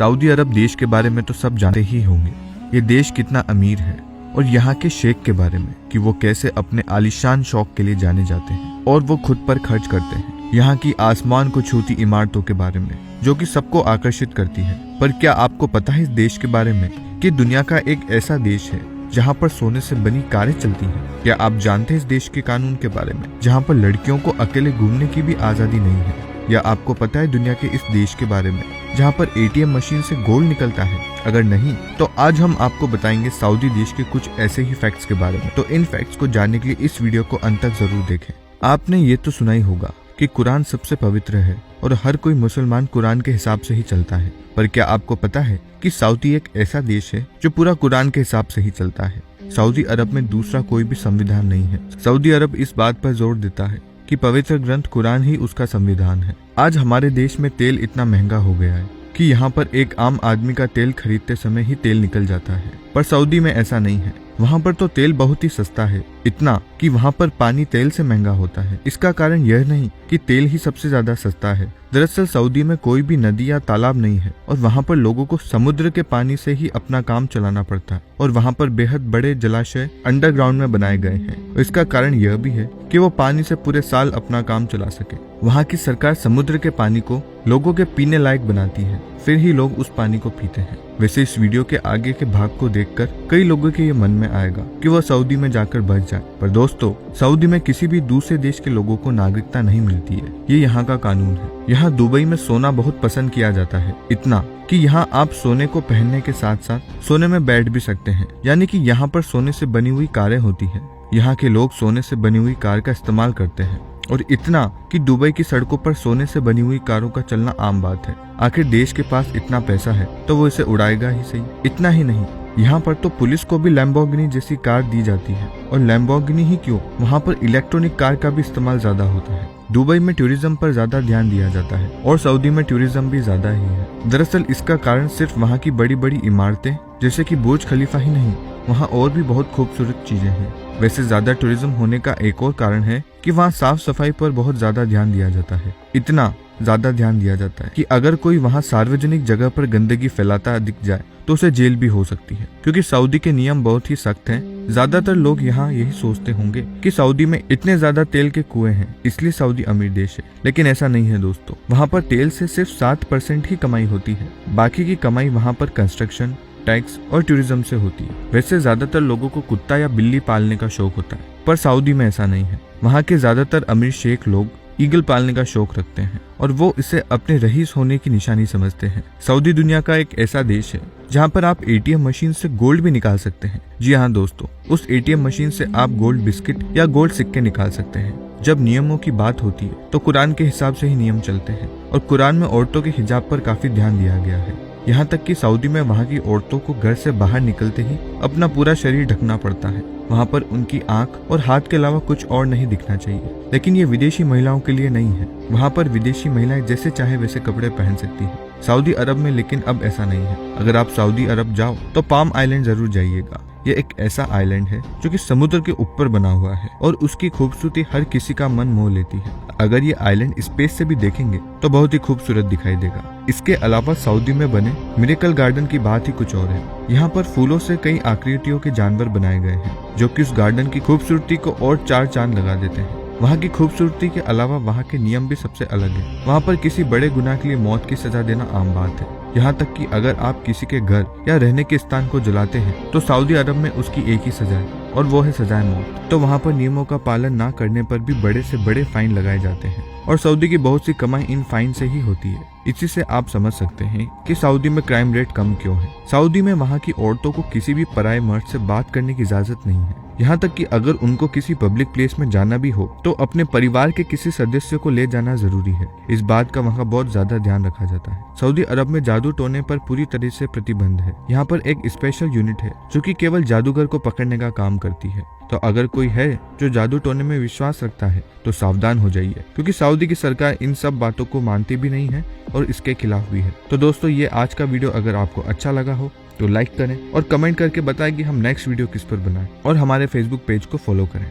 Saudi अरब देश के बारे में तो सब जानते ही होंगे। ये देश कितना अमीर है, और यहाँ के शेख के बारे में कि वो कैसे अपने आलीशान शौक के लिए जाने जाते हैं और वो खुद पर खर्च करते हैं। यहाँ की आसमान को छूती इमारतों के बारे में जो कि सबको आकर्षित करती है। पर क्या आपको पता है इस देश के बारे में कि दुनिया का एक ऐसा देश है जहाँ पर सोने से बनी कारें चलती हैं? क्या आप जानते हैं इस देश के कानून के बारे में जहाँ पर लड़कियों को अकेले घूमने की भी आजादी नहीं है? या आपको पता है दुनिया के इस देश के बारे में जहाँ पर एटीएम मशीन से गोल्ड निकलता है? अगर नहीं तो आज हम आपको बताएंगे सऊदी देश के कुछ ऐसे ही फैक्ट्स के बारे में। तो इन फैक्ट्स को जानने के लिए इस वीडियो को अंत तक जरूर देखें। आपने ये तो सुना ही होगा कि कुरान सबसे पवित्र है और हर कोई मुसलमान कुरान के हिसाब से ही चलता है। पर क्या आपको पता है कि सऊदी एक ऐसा देश है जो पूरा कुरान के हिसाब से ही चलता है? सऊदी अरब में दूसरा कोई भी संविधान नहीं है। सऊदी अरब इस बात पर जोर देता है कि पवित्र ग्रंथ कुरान ही उसका संविधान है। आज हमारे देश में तेल इतना महंगा हो गया है कि यहाँ पर एक आम आदमी का तेल खरीदते समय ही तेल निकल जाता है, पर सऊदी में ऐसा नहीं है। वहाँ पर तो तेल बहुत ही सस्ता है, इतना कि वहाँ पर पानी तेल से महंगा होता है। इसका कारण यह नहीं कि तेल ही सबसे ज्यादा सस्ता है। दरअसल सऊदी में कोई भी नदी या तालाब नहीं है और वहाँ पर लोगों को समुद्र के पानी से ही अपना काम चलाना पड़ता है। और वहाँ पर बेहद बड़े जलाशय अंडरग्राउंड में बनाए गए हैं। इसका कारण यह भी है कि वो पानी से पूरे साल अपना काम चला सके। वहाँ की सरकार समुद्र के पानी को लोगों के पीने लायक बनाती है, फिर ही लोग उस पानी को पीते हैं। वैसे इस वीडियो के आगे के भाग को देखकर कई लोगों के ये मन में आएगा कि वह सऊदी में जाकर बस जाए। पर दोस्तों, सऊदी में किसी भी दूसरे देश के लोगों को नागरिकता नहीं मिलती है। ये यहाँ का कानून है। यहाँ दुबई में सोना बहुत पसंद किया जाता है, इतना कि यहाँ आप सोने को पहनने के साथ साथ सोने में बैठ भी सकते हैं। यानी कि यहाँ पर सोने से बनी हुई कारें होती है। यहाँ के लोग सोने से बनी हुई कार का इस्तेमाल करते हैं, और इतना कि दुबई की सड़कों पर सोने से बनी हुई कारों का चलना आम बात है। आखिर देश के पास इतना पैसा है तो वो इसे उड़ाएगा ही सही। इतना ही नहीं, यहाँ पर तो पुलिस को भी लैम्बोर्गिनी जैसी कार दी जाती है। और लैम्बोर्गिनी ही क्यों, वहाँ पर इलेक्ट्रॉनिक कार का भी इस्तेमाल ज्यादा होता है। दुबई में टूरिज्म पर ज्यादा ध्यान दिया जाता है और सऊदी में टूरिज्म भी ज्यादा ही है। दरअसल इसका कारण सिर्फ वहाँ की बड़ी बड़ी इमारतें जैसे कि बुर्ज खलीफा ही नहीं, वहाँ और भी बहुत खूबसूरत चीजें हैं। वैसे ज्यादा टूरिज्म होने का एक और कारण है कि वहाँ साफ सफाई पर बहुत ज्यादा ध्यान दिया जाता है। इतना ज्यादा ध्यान दिया जाता है कि अगर कोई वहाँ सार्वजनिक जगह पर गंदगी फैलाता दिख जाए तो उसे जेल भी हो सकती है। क्योंकि सऊदी के नियम बहुत ही सख्त हैं। ज्यादातर लोग यहाँ यही सोचते होंगे कि सऊदी में इतने ज्यादा तेल के कुएं हैं इसलिए सऊदी अमीर देश है, लेकिन ऐसा नहीं है दोस्तों। वहाँ पर तेल से सिर्फ 7% ही कमाई होती है। बाकी की कमाई वहाँ पर कंस्ट्रक्शन, टैक्स और टूरिज्म से होती है। वैसे ज्यादातर लोगों को कुत्ता या बिल्ली पालने का शौक होता है, पर सऊदी में ऐसा नहीं है। वहाँ के ज्यादातर अमीर शेख लोग ईगल पालने का शौक रखते हैं और वो इसे अपने रईस होने की निशानी समझते हैं। सऊदी दुनिया का एक ऐसा देश है जहाँ पर आप एटीएम मशीन से गोल्ड भी निकाल सकते हैं। जी हाँ दोस्तों, उस एटीएम मशीन से आप गोल्ड बिस्किट या गोल्ड सिक्के निकाल सकते हैं। जब नियमों की बात होती है तो कुरान के हिसाब से ही नियम चलते हैं और कुरान में औरतों के हिजाब पर काफी ध्यान दिया गया है। यहाँ तक कि सऊदी में वहाँ की औरतों को घर से बाहर निकलते ही अपना पूरा शरीर ढकना पड़ता है। वहाँ पर उनकी आंख और हाथ के अलावा कुछ और नहीं दिखना चाहिए। लेकिन ये विदेशी महिलाओं के लिए नहीं है। वहाँ पर विदेशी महिलाएं जैसे चाहे वैसे कपड़े पहन सकती हैं। सऊदी अरब में लेकिन अब ऐसा नहीं है। अगर आप सऊदी अरब जाओ तो पाम आइलैंड जरूर जाइएगा। यह एक ऐसा आइलैंड है जो कि समुद्र के ऊपर बना हुआ है और उसकी खूबसूरती हर किसी का मन मोह लेती है। अगर ये आइलैंड स्पेस से भी देखेंगे तो बहुत ही खूबसूरत दिखाई देगा। इसके अलावा सऊदी में बने मिरेकल गार्डन की बात ही कुछ और है। यहाँ पर फूलों से कई आकृतियों के जानवर बनाए गए हैं जो कि उस गार्डन की खूबसूरती को और 4 चांद लगा देते हैं। वहाँ की खूबसूरती के अलावा वहाँ के नियम भी सबसे अलग है। वहाँ पर किसी बड़े गुनाह के लिए मौत की सजा देना आम बात है। यहाँ तक कि अगर आप किसी के घर या रहने के स्थान को जलाते हैं तो सऊदी अरब में उसकी एक ही सजा है और वो है सजाए मौत। तो वहाँ पर नियमों का पालन ना करने पर भी बड़े से बड़े फाइन लगाए जाते हैं और सऊदी की बहुत सी कमाई इन फाइन से ही होती है। इसी से आप समझ सकते हैं कि सऊदी में क्राइम रेट कम क्यों है। सऊदी में वहाँ की औरतों को किसी भी पराये मर्द से बात करने की इजाजत नहीं है। यहाँ तक कि अगर उनको किसी पब्लिक प्लेस में जाना भी हो तो अपने परिवार के किसी सदस्य को ले जाना जरूरी है। इस बात का वहाँ बहुत ज्यादा ध्यान रखा जाता है। सऊदी अरब में जादू टोने पर पूरी तरह से प्रतिबंध है। यहाँ पर एक स्पेशल यूनिट है जो कि केवल जादूगर को पकड़ने का काम करती है। तो अगर कोई है जो जादू टोने में विश्वास रखता है तो सावधान हो जाइए, क्योंकि सऊदी की सरकार इन सब बातों को मानती भी नहीं है और इसके खिलाफ भी है। तो दोस्तों, ये आज का वीडियो अगर आपको अच्छा लगा हो तो लाइक करें और कमेंट करके बताएं कि हम नेक्स्ट वीडियो किस पर बनाएं और हमारे फेसबुक पेज को फॉलो करें।